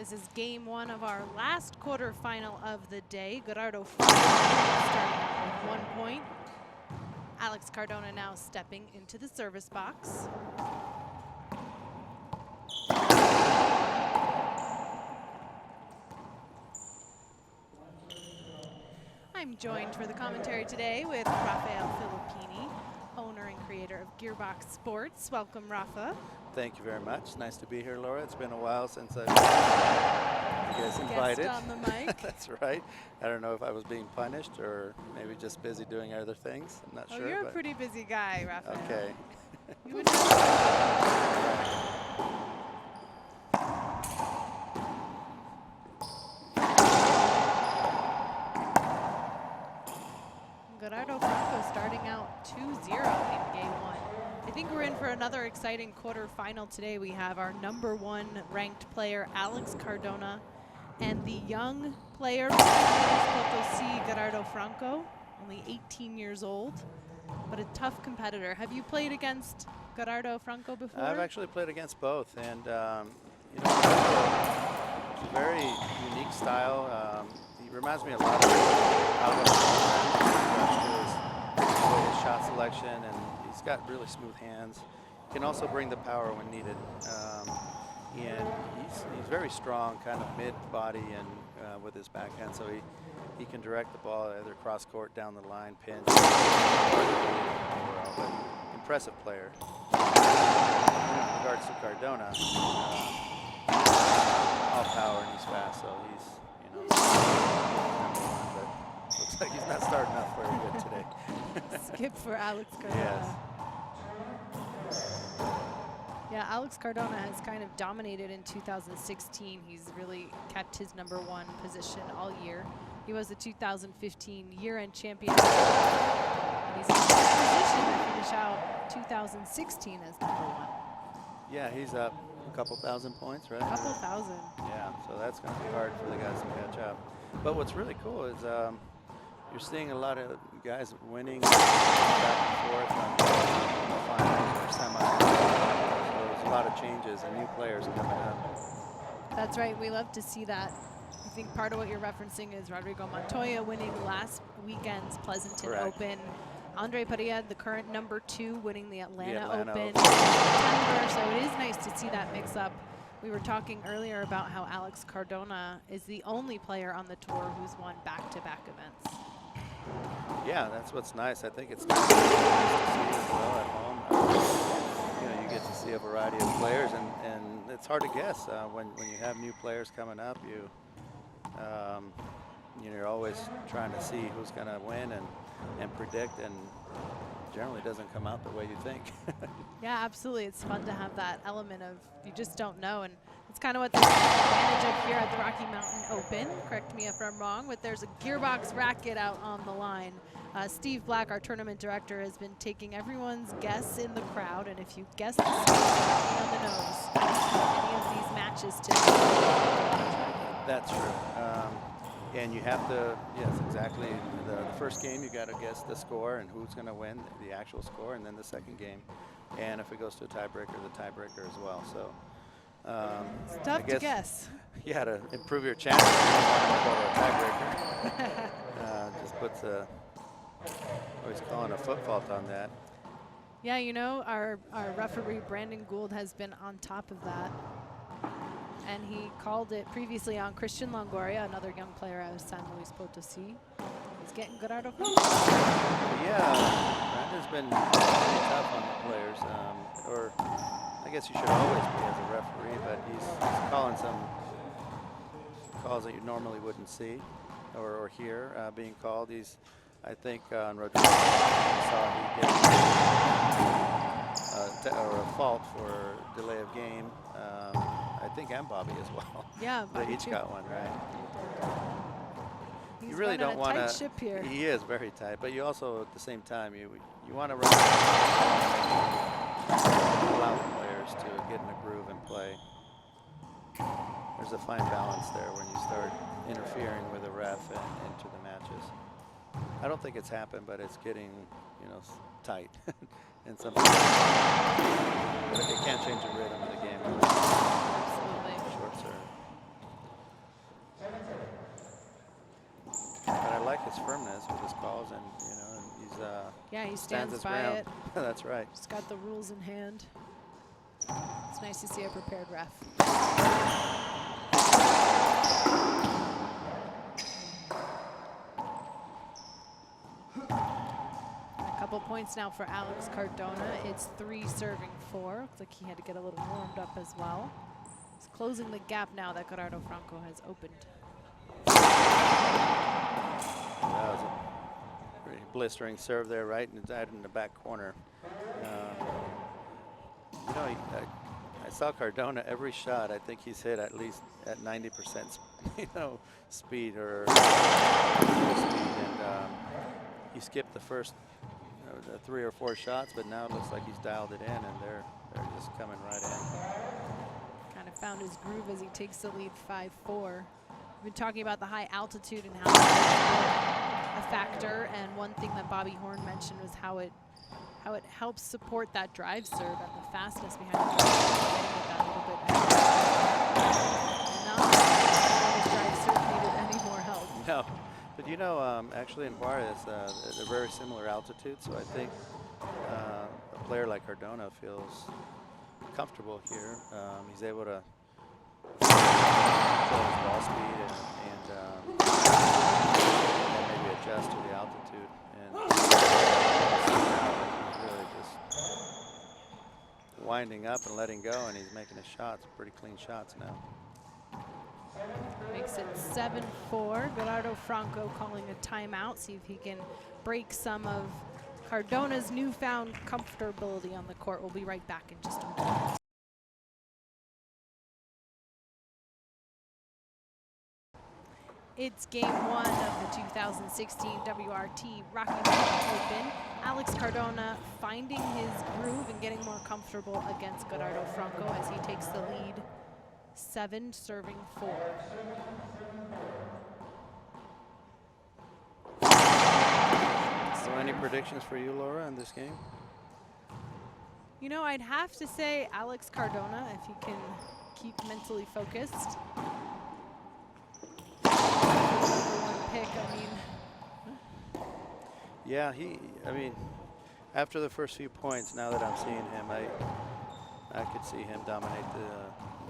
This is game one of our last quarterfinal of the day. Gerardo starting out with 1 point. Alex Cardona now stepping into the service box. I'm joined for the commentary today with Rafael Filippini, owner and creator of Gearbox Sports. Welcome, Rafa. Thank you very much. Nice to be here, Laura. It's been a while since I've been you guys invited. Guest on the mic. That's right. I don't know if I was being punished or maybe just busy doing other things. I'm not sure. You're a pretty busy guy, Rafael. Okay. You would know. Gerardo Franco starting out 2-0 in game one. I think we're in for another exciting quarterfinal today. We have our #1 ranked player, Alex Cardona, and the young player from Potosí, Gerardo Franco, only 18 years old, but a tough competitor. Have you played against Gerardo Franco before? I've actually played against both, and you know, it's a very unique style. He reminds me a lot of his shot selection, and he's got really smooth hands. He can also bring the power when needed. And he's very strong, kind of mid-body and with his backhand, so he can direct the ball either cross court, down the line, pinch. But impressive player. In regards to Cardona, all power and he's fast, so he's but looks like he's not starting off very good today. Skip for Alex Cardona. Yes. Yeah, Alex Cardona has kind of dominated in 2016. He's really kept his #1 position all year. He was the 2015 year-end champion. And he's in a good position to finish out 2016 as #1. Yeah, he's up a couple thousand points, right? A couple thousand. Yeah, so that's going to be hard for the guys to catch up. But what's really cool is you're seeing a lot of guys winning back and forth on the finals or semis. So there's a lot of changes and new players coming up. That's right. We love to see that. I think part of what you're referencing is Rodrigo Montoya winning last weekend's Pleasanton Correct. Open. Andre Pareja, the current #2, winning the Atlanta Open in Open. September. So it is nice to see that mix up. We were talking earlier about how Alex Cardona is the only player on the tour who's won back-to-back events. Yeah, that's what's nice. I think it's nice to see as well at home. You know, you get to see a variety of players, and it's hard to guess when you have new players coming up. You know, you're always trying to see who's going to win and predict, and generally doesn't come out the way you think. Yeah, absolutely. It's fun to have that element of you just don't know, and it's kind of what there's an advantage of here at the Rocky Mountain Open. Correct me if I'm wrong, but there's a Gearbox racket out on the line. Steve Black, our tournament director, has been taking everyone's guess in the crowd, and if you guess the score on the nose, any of these matches today. That's true. And you have to, yes, exactly. The first game, you got to guess the score and who's going to win, the actual score, and then the second game. And if it goes to a tiebreaker, the tiebreaker as well. So it's tough to guess. You had to improve your chances for a tiebreaker. Just puts always calling a foot fault on that. Yeah, you know, our referee, Brandon Gould, has been on top of that. And he called it previously on Christian Longoria, another young player out of San Luis Potosí. He's getting Gerardo Franco. Yeah, Brandon's been pretty tough on the players. Or I guess you should always be as a referee, but he's calling some calls that you normally wouldn't see or hear being called. I think on Rodrigo, saw he gave a fault for delay of game. I think and Bobby as well. Yeah, they Bobby each too. got one, right? He's You really don't want to. Ship here. He is very tight, but you also at the same time you want to allow the players to get in a groove and play. There's a fine balance there when you start interfering with a ref and into the matches. I don't think it's happened, but it's getting tight. And sometimes it can't change the rhythm of the game. Absolutely. Short serve. Yeah, he stands his by ground. it. That's right. Just got the rules in hand. It's nice to see a prepared ref. A couple points now for Alex Cardona. It's 3 serving 4. Looks like he had to get a little warmed up as well. He's closing the gap now that Gerardo Franco has opened. That was a pretty blistering serve there, right in the back corner. You know, I saw Cardona every shot. I think he's hit at least at 90%, speed or speed, and he skipped the first 3 or 4 shots, but now it looks like he's dialed it in, and they're just coming right in. Kind of found his groove as he takes the lead 5-4. We've been talking about the high altitude and how it's a factor, and one thing that Bobby Horn mentioned was how it helps support that drive serve and the fastness behind the drive serve, that a little bit extra. And not that his drive serve needed any more help. No, but you know, actually in Juarez, they're very similar altitude, so I think a player like Cardona feels comfortable here. He's able to control his ball speed and maybe adjust to the altitude. And he's really just winding up and letting go, and he's making his shots, pretty clean shots now. Makes it 7-4. Gerardo Franco calling a timeout, see if he can break some of Cardona's newfound comfortability on the court. We'll be right back in just a moment. It's game 1 of the 2016 WRT Rocky Mountain Open. Alex Cardona finding his groove and getting more comfortable against Gerardo Franco as he takes the lead 7 serving 4. So any predictions for you, Laura, in this game? You know, I'd have to say Alex Cardona, if he can keep mentally focused. Pick, Yeah, I mean, after the first few points, now that I'm seeing him, I could see him dominate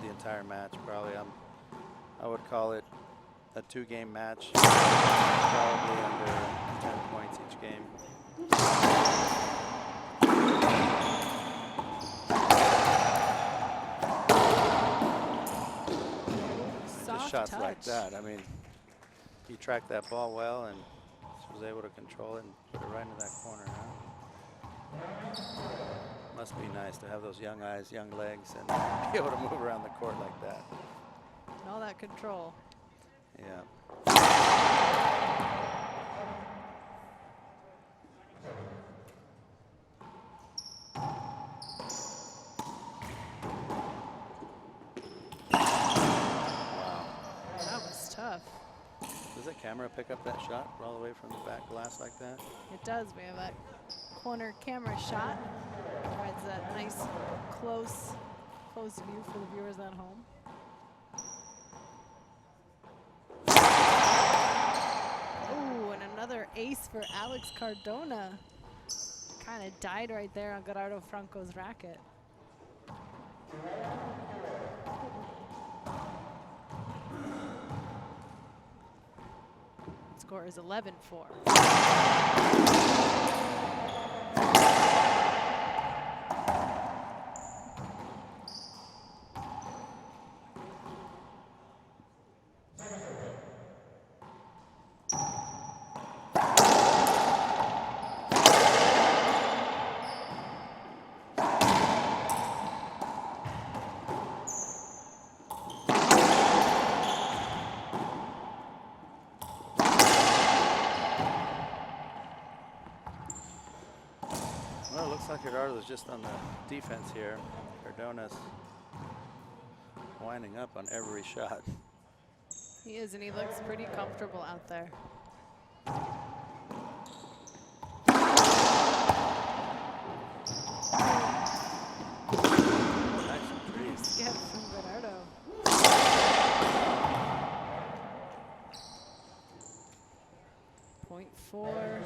the entire match. Probably, I would call it a 2-game match, probably under 10 points each game. Just shots touch like that. I mean, he tracked that ball well and was able to control it and put it right into that corner. Must be nice to have those young eyes, young legs, and be able to move around the court like that. And all that control. Yeah. Wow. That was tough. Does the camera pick up that shot all the way from the back glass like that? It does. We have that corner camera shot. Provides that nice close view for the viewers at home. Oh, and another ace for Alex Cardona. Kind of died right there on Gerardo Franco's racket. Score is 11-4. Well, it looks like Gerardo is just on the defense here. Cardona's winding up on every shot. He is, and he looks pretty comfortable out there. Nice skip from Gerardo. Point for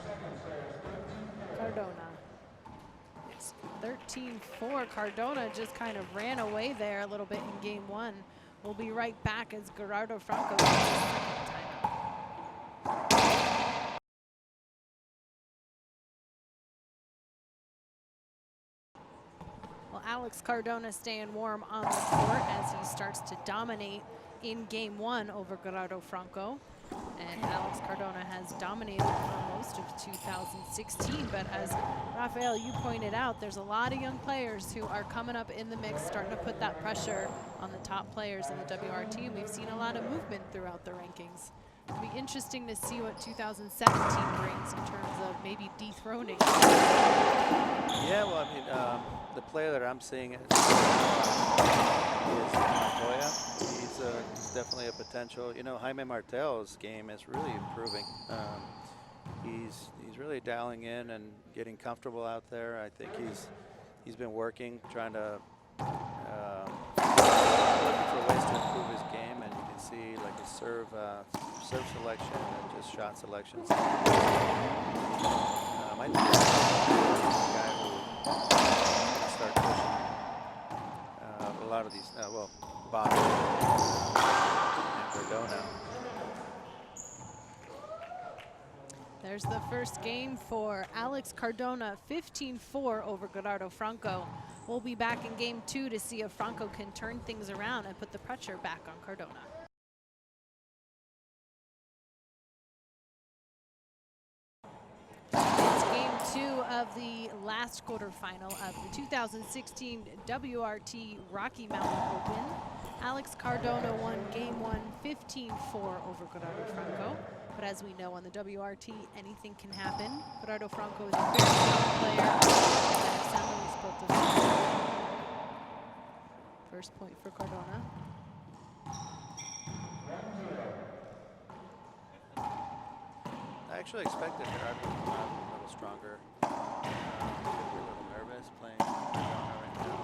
Cardona. 15-4. Cardona just kind of ran away there a little bit in game one. We'll be right back as Gerardo Franco takes his second timeout. Well, Alex Cardona staying warm on the court as he starts to dominate in game one over Gerardo Franco. And Alex Cardona has dominated for most of 2016, but as Rafael, you pointed out, there's a lot of young players who are coming up in the mix, starting to put that pressure on the top players in the WRT, and we've seen a lot of movement throughout the rankings. It'll be interesting to see what 2017 brings in terms of maybe dethroning. Yeah, well, I mean, the player that I'm seeing is Montoya. He's definitely a potential. You know, Jaime Martel's game is really improving. He's really dialing in and getting comfortable out there. I think he's been working, trying to looking for ways to improve his game, and you can see like his serve selection and just shot selections. I think he's a guy who can start pushing a lot of these. Well, Bob and Cardona. There's the first game for Alex Cardona, 15-4 over Gerardo Franco. We'll be back in game two to see if Franco can turn things around and put the pressure back on Cardona. It's game two of the last quarterfinal of the 2016 WRT Rocky Mountain Open. Alex Cardona won game one 15-4 over Gerardo Franco. But as we know on the WRT, anything can happen. Gerardo Franco is a very strong player. First point for Cardona. I actually expected Gerardo to come out a little stronger. A little nervous playing Cardona right now.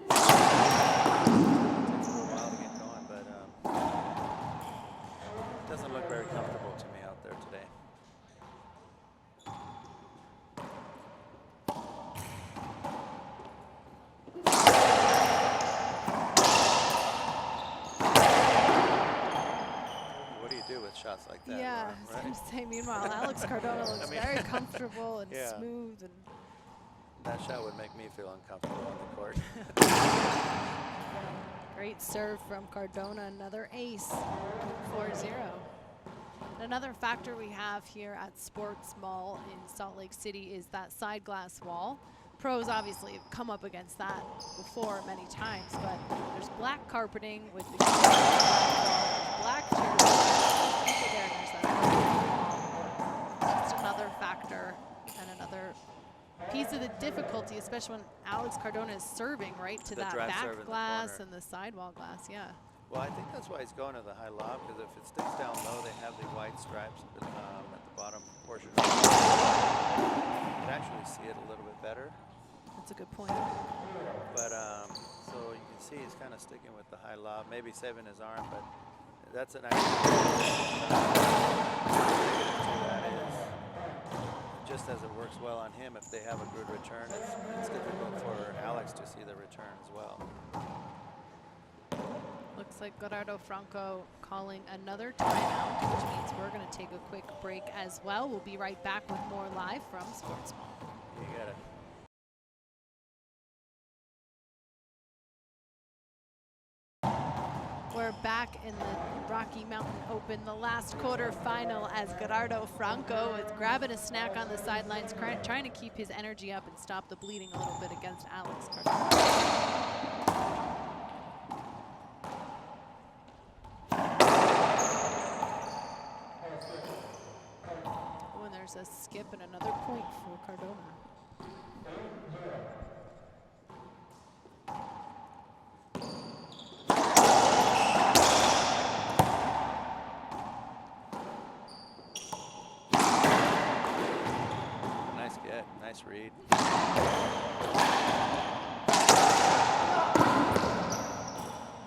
It takes a little while to get going, but it doesn't look very comfortable to me out there today. What do you do with shots like that? Yeah, Laura, I was right? going to say, meanwhile, Alex Cardona looks very comfortable and Yeah. smooth. And That shot would make me feel uncomfortable on the court. great serve from Cardona, another ace, 4-0. Another factor we have here at Sports Mall in Salt Lake City is that side glass wall. Pros obviously have come up against that before many times, but there's black carpeting with the black chairs. That's another factor and another piece of the difficulty, especially when Alex Cardona is serving right to The that drive serve back in the glass corner. and the sidewall glass, yeah. Well, I think that's why he's going to the high lob, because if it sticks down low, they have the white stripes at the bottom portion. You can actually see it a little bit better. That's a good point. But so you can see he's kind of sticking with the high lob, maybe saving his arm, but that's an actual negative to that is just as it works well on him, if they have a good return, it's difficult for Alex to see the return as well. Looks like Gerardo Franco calling another timeout, which means we're going to take a quick break as well. We'll be right back with more live from Sports Mall. You got it. We're back in the Rocky Mountain Open, the last quarterfinal, as Gerardo Franco is grabbing a snack on the sidelines, trying to keep his energy up and stop the bleeding a little bit against Alex Cardona. Oh, and there's a skip and another point for Cardona. Nice read.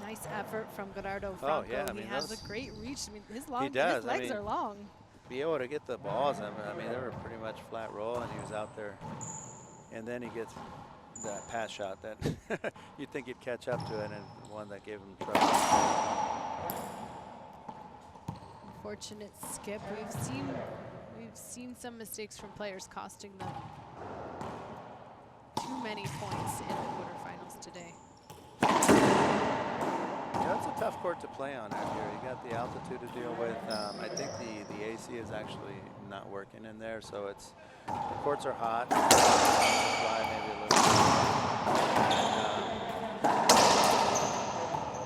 Nice effort from Gerardo Franco. Oh, yeah, I mean, he has a great reach. I mean, his legs I mean, are long. Be able to get the balls. I mean, they were pretty much flat roll, and he was out there. And then he gets that pass shot that you'd think he'd catch up to it, and one that gave him trouble. Unfortunate skip. We've seen some mistakes from players costing them too many points in the quarterfinals today. Yeah, it's a tough court to play on out here. You got the altitude to deal with. I think the AC is actually not working in there, so it's the courts are hot. Fly maybe a little bit.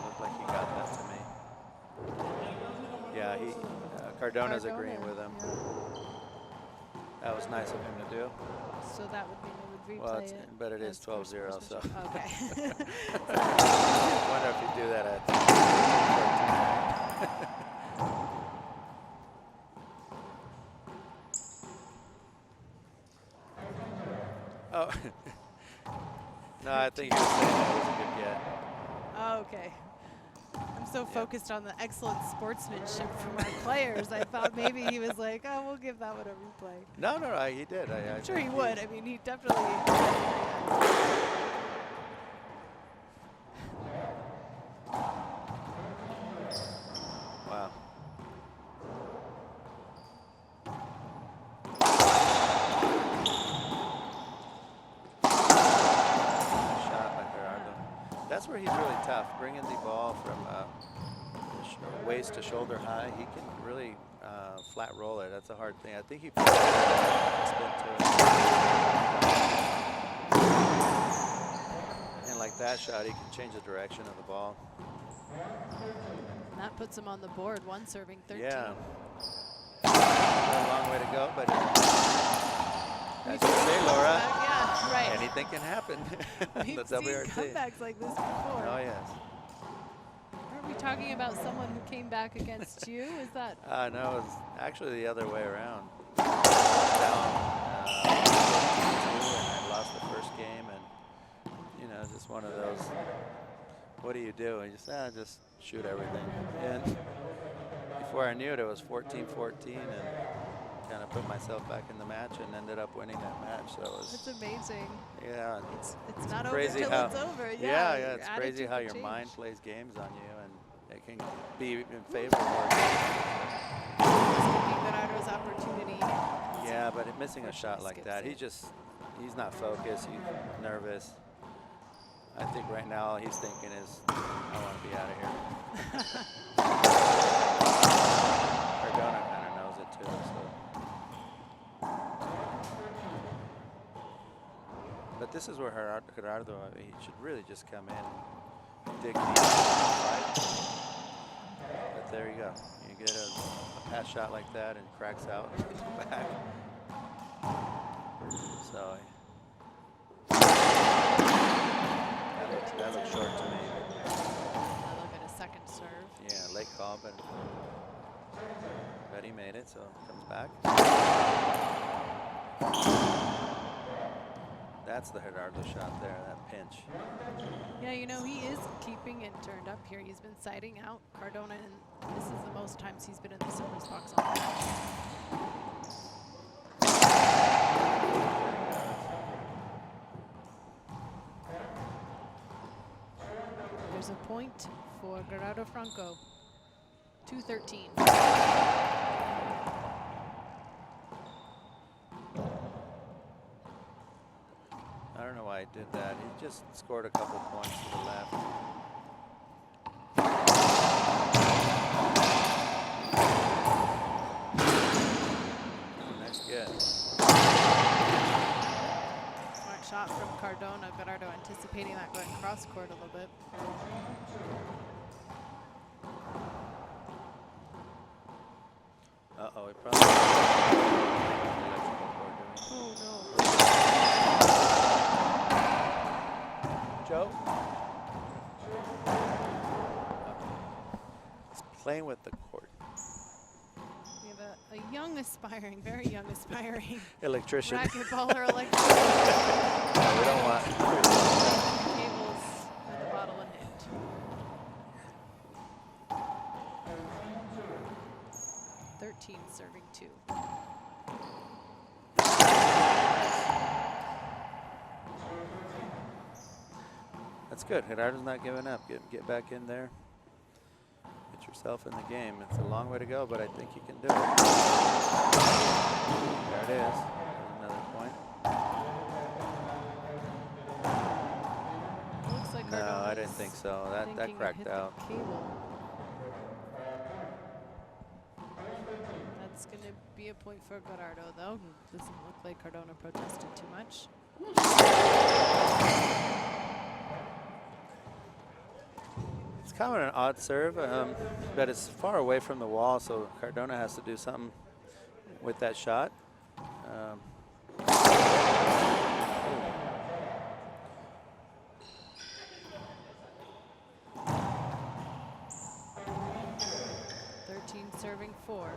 Looked like he got that to me. Yeah, Cardona's agreeing with him. Yeah. That was nice of him to do. So that would mean they would replay Well, it. but it is 12-0, so. Okay. I wonder if you do that at 14. Oh. No, I think he was saying that was a good get. Oh, okay. I'm so focused on the excellent sportsmanship from our players. I thought maybe he was like, oh, we'll give that one a replay. No, he did. I'm sure he would. I mean, he definitely. Wow. Shot by Gerardo. That's where he's really tough. Bringing the ball from waist to shoulder high, he can really flat roll it. That's a hard thing. I think he spin to it. And like that shot, he can change the direction of the ball. And that puts him on the board, one serving 13. Yeah. A long way to go, but as you say, Laura, yeah, right. anything can happen. We've The seen WRT. comebacks like this before. Oh, yes. Aren't we talking about someone who came back against you? Is that? No, it was actually the other way around. Down 2, and I lost the first game, and you know, just one of those. What do you do? And just shoot everything. And before I knew it, it was 14-14, and kind of put myself back in the match and ended up winning that match. So it was. That's amazing. Yeah. It's not over crazy till how, it's over. Yeah, your it's crazy attitude how can your change. mind plays games on you, and it can be in favor of Gerardo's opportunity. Yeah, but missing a shot like skips that, it. he's not focused, he's nervous. I think right now all he's thinking is, I want to be out of here. Cardona kind of knows it too. So. But this is where Gerardo, he should really just come in and dig deep and fight. But there you go. You get a pass shot like that and cracks out back. So that looks short to me. Look at a second serve. Yeah, late call, but he made it, so it comes back. That's the Gerardo shot there, that pinch. Yeah, you know, he is keeping it turned up here. He's been siding out Cardona, and this is the most times he's been in the service box on the match. There's a point for Gerardo Franco. 2-13. I don't know why he did that. He just scored a couple points to the left. Nice get. Smart shot from Cardona. Gerardo anticipating that going cross court a little bit. Uh-oh, he probably electrical cord doing. Oh, no. Joe? He's playing with the court. We have a young aspiring, very young aspiring Electrician. racquetballer electrician. No, we don't want. Cables with a bottle in hand. 13 serving 2. That's good. Gerardo's not giving up. Get back in there. Get yourself in the game. It's a long way to go, but I think you can do it. There it is. Another point. Looks like No, Cardona I didn't think so. That cracked out. That's going to be a point for Gerardo, though. Doesn't look like Cardona protested too much. It's kind of an odd serve, but it's far away from the wall, so Cardona has to do something with that shot. 13 serving 4.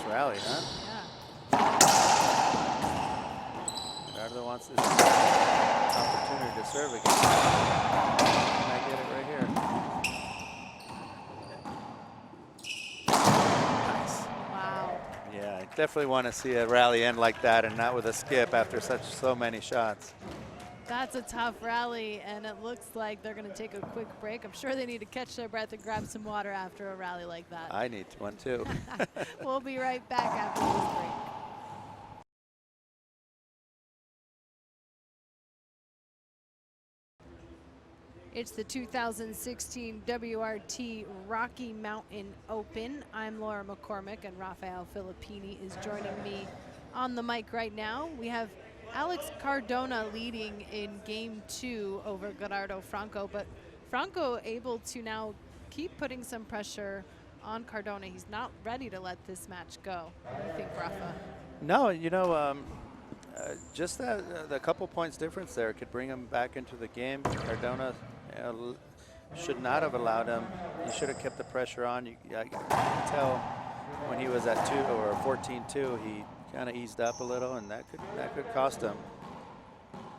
Rally, huh? Yeah. Gerardo wants this opportunity to serve again. I get it right here. Nice. Wow. Yeah, I definitely want to see a rally end like that and not with a skip after so many shots. That's a tough rally, and it looks like they're going to take a quick break. I'm sure they need to catch their breath and grab some water after a rally like that. I need one too. We'll be right back after this break. It's the 2016 WRT Rocky Mountain Open. I'm Laura McCormick, and Rafael Filippini is joining me on the mic right now. We have Alex Cardona leading in game 2 over Gerardo Franco, but Franco able to now keep putting some pressure on Cardona. He's not ready to let this match go. What do you think, Rafa? No, you know, just the couple points difference there could bring him back into the game. Cardona should not have allowed him. He should have kept the pressure on. I can tell when he was at 2 or 14-2, he kind of eased up a little, and that could cost him.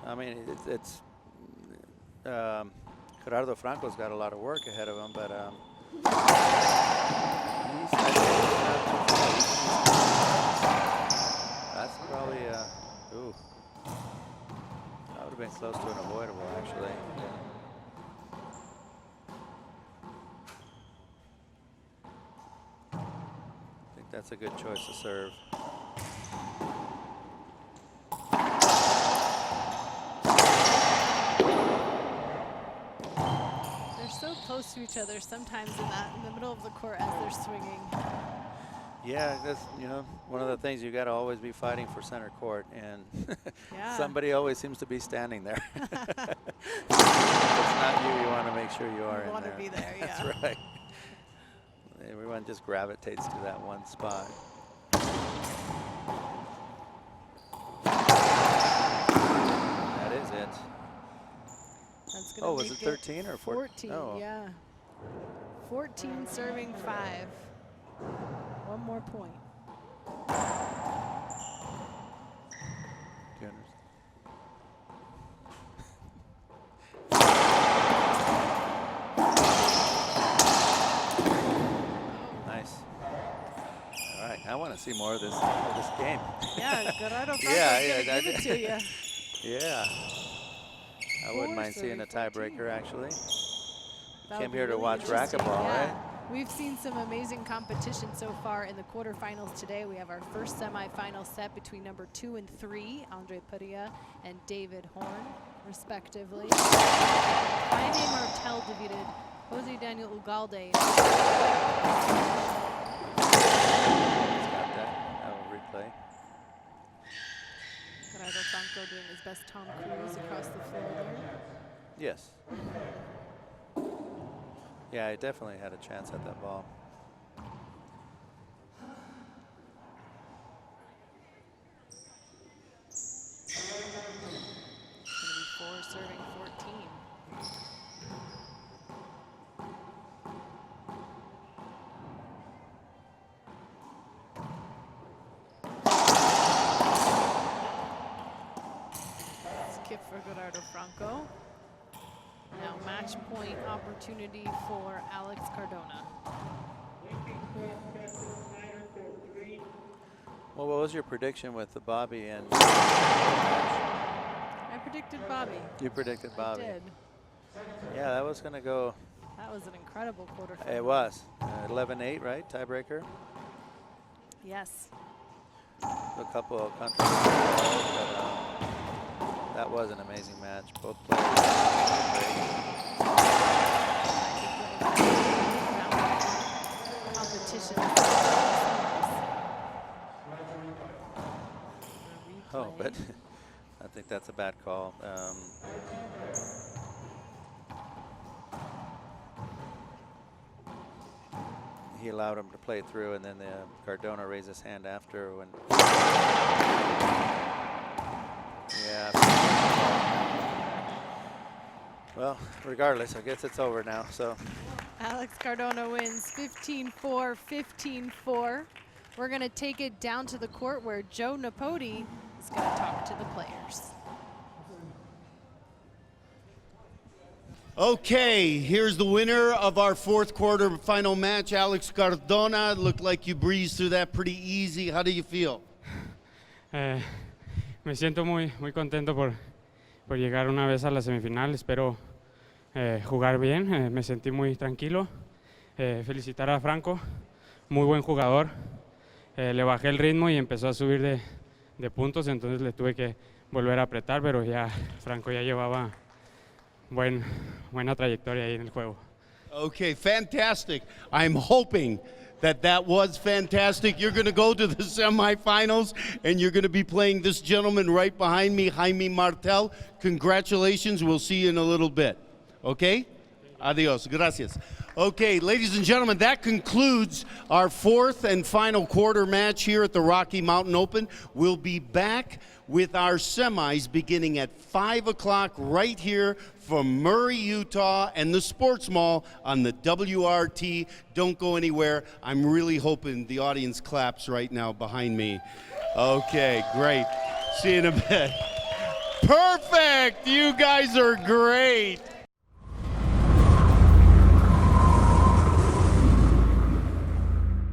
I mean, it's Gerardo Franco's got a lot of work ahead of him, but that's probably ooh, that would have been close to an avoidable actually. I think that's a good choice to serve. So close to each other sometimes in the middle of the court as they're swinging. Yeah, that's, you know, one of the things you got to always be fighting for center court, and yeah. somebody always seems to be standing there. If it's not you, you want to make sure you are in there. You want to be there, yeah. That's right. Everyone just gravitates to that one spot. That is it. That's gonna was it 13 or 14? Oh. Yeah. 14 serving 5. One more point. Nice. All right, I want to see more of this game. Yeah, Gerardo Franco's yeah, gonna give it to you. Yeah. I wouldn't mind seeing a tiebreaker, actually. Came here to watch racquetball, right? We've seen some amazing competition so far in the quarterfinals today. We have our first semifinal set between number 2 and 3, Andre Padilla and David Horn, respectively. Jaime Martel defeated Jose Daniel Ugalde. Got that. I will replay. Gerardo Franco doing his best Tom Cruise across the floor there. Yes. Yeah, I definitely had a chance at that ball. It's going to be 4 serving 14. Gerardo Franco. Now match point opportunity for Alex Cardona. Well, what was your prediction with the Bobby and? I predicted Bobby. You predicted Bobby. I did. Yeah, that was going to go. That was an incredible quarterfinal. It was 11-8, right? Tiebreaker. Yes. A couple of countries, but that was an amazing match. Both players were Competition. Oh, but I think that's a bad call. He allowed him to play through, and then Cardona raised his hand after when. Yeah. Well, regardless, I guess it's over now. So. Alex Cardona wins 15-4, 15-4. We're going to take it down to the court where Joe Napodi is going to talk to the players. Okay, here's the winner of our fourth quarter final match, Alex Cardona. Looked like you breezed through that pretty easy. How do you feel? Me siento muy contento por llegar una vez a la semifinal. Espero jugar bien. Me sentí muy tranquilo. Felicitar a Franco, muy buen jugador. Le bajé el ritmo y empezó a subir de puntos, entonces le tuve que volver a apretar, pero ya Franco ya llevaba buena trayectoria ahí en el juego. Okay, fantastic. I'm hoping that was fantastic. You're going to go to the semifinals, and you're going to be playing this gentleman right behind me, Jaime Martel. Congratulations. We'll see you in a little bit. Okay? Adios. Gracias. Okay, ladies and gentlemen, that concludes our fourth and final quarter match here at the Rocky Mountain Open. We'll be back with our semis beginning at 5 o'clock right here from Murray, Utah and the Sports Mall on the WRT. Don't go anywhere. I'm really hoping the audience claps right now behind me. Okay, great. See you in a bit. Perfect! You guys are great.